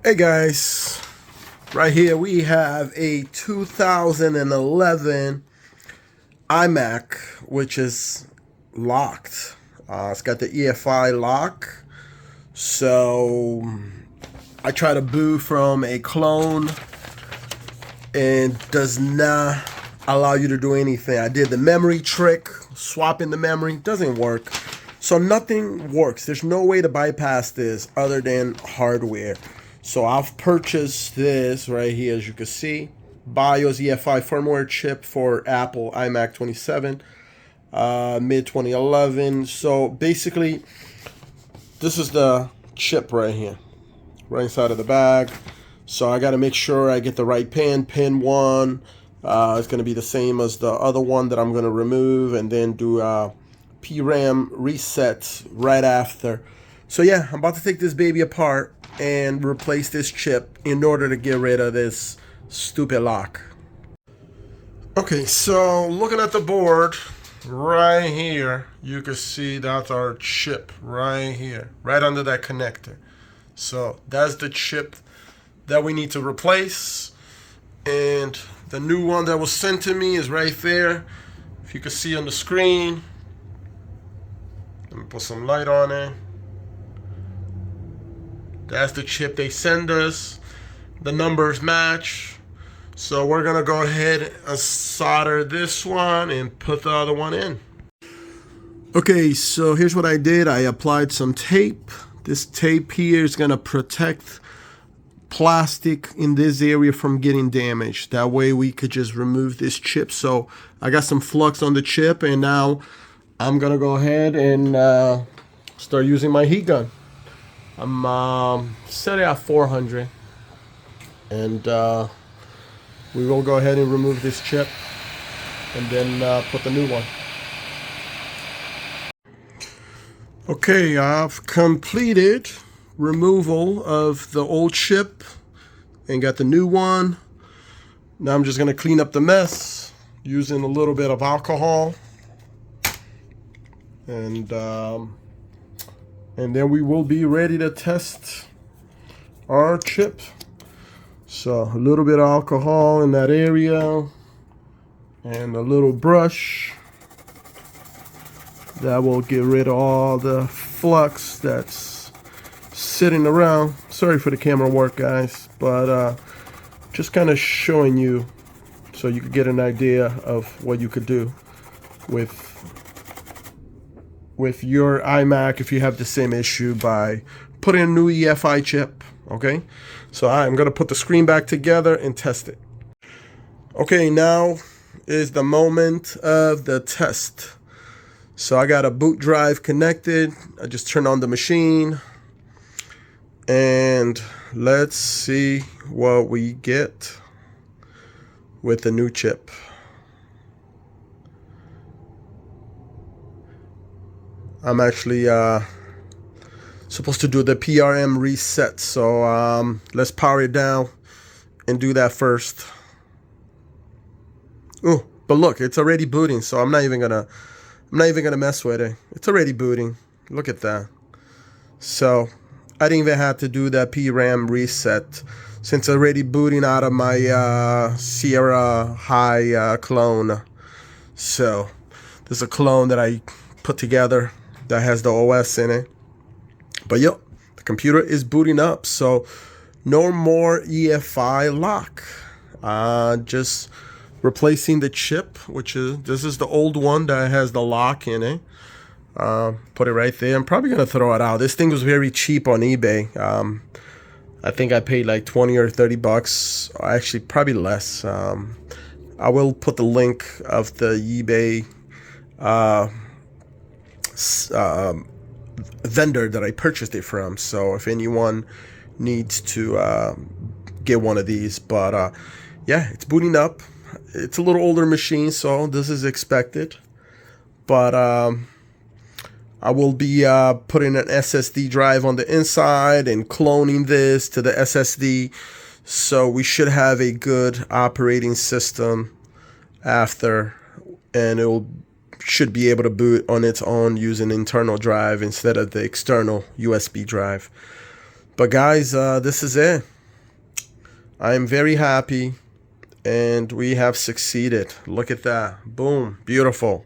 Hey guys, right here we have a 2011 iMac, which is locked. It's got the EFI lock. So I try to boot from a clone and does not allow you to do anything. I did the memory trick, swapping the memory, doesn't work. So nothing works. There's no way to bypass this other than hardware. So I've purchased this right here, as you can see, BIOS EFI firmware chip for Apple iMac 27, mid 2011. So basically, this is the chip right here, right inside of the bag. So I got to make sure I get the right pin. Pin 1 is going to be the same as the other one that I'm going to remove, and then do PRAM reset right after. So yeah, I'm about to take this baby apart and replace this chip in order to get rid of this stupid lock. Okay, so looking at the board right here, you can see that's our chip right here, right under that connector. So that's the chip that we need to replace, and the new one that was sent to me is right there. If you can see on the screen, let me put some light on it. That's the chip they send us. The numbers match. So we're gonna go ahead and solder this one and put the other one in. Okay, so here's what I did. I applied some tape. This tape here is gonna protect plastic in this area from getting damaged. That way we could just remove this chip. So I got some flux on the chip, and now I'm gonna go ahead and start using my heat gun. I'm set it at 400, and we will go ahead and remove this chip and then put the new one. Okay, I've completed removal of the old chip and got the new one. Now I'm just going to clean up the mess using a little bit of alcohol, and then we will be ready to test our chip. So a little bit of alcohol in that area and a little brush that will get rid of all the flux that's sitting around. Sorry for the camera work, guys, but just kind of showing you so you could get an idea of what you could do with your iMac if you have the same issue by putting a new EFI chip. Okay, so I'm gonna put the screen back together and test it. Okay, now is the moment of the test. So I got a boot drive connected. I just turn on the machine, and let's see what we get with the new chip. I'm actually supposed to do the PRM reset, so let's power it down and do that first. Oh, but look, it's already booting, so I'm not even gonna mess with it. It's already booting. Look at that. So I didn't even have to do that PRAM reset since it's already booting out of my Sierra High clone. So there's a clone that I put together that has the OS in it. But yep, the computer is booting up, so no more EFI lock. Just replacing the chip, this is the old one that has the lock in it. Put it right there. I'm probably gonna throw it out. This thing was very cheap on eBay. I think I paid like 20 or 30 bucks. Actually, probably less. I will put the link of the eBay vendor that I purchased it from, so if anyone needs to get one of these. But yeah, it's booting up. It's a little older machine, so this is expected, but I will be putting an SSD drive on the inside and cloning this to the SSD, so we should have a good operating system after, and it should be able to boot on its own using internal drive instead of the external USB drive. But guys, this is it. I am very happy, and we have succeeded. Look at that. Boom. Beautiful.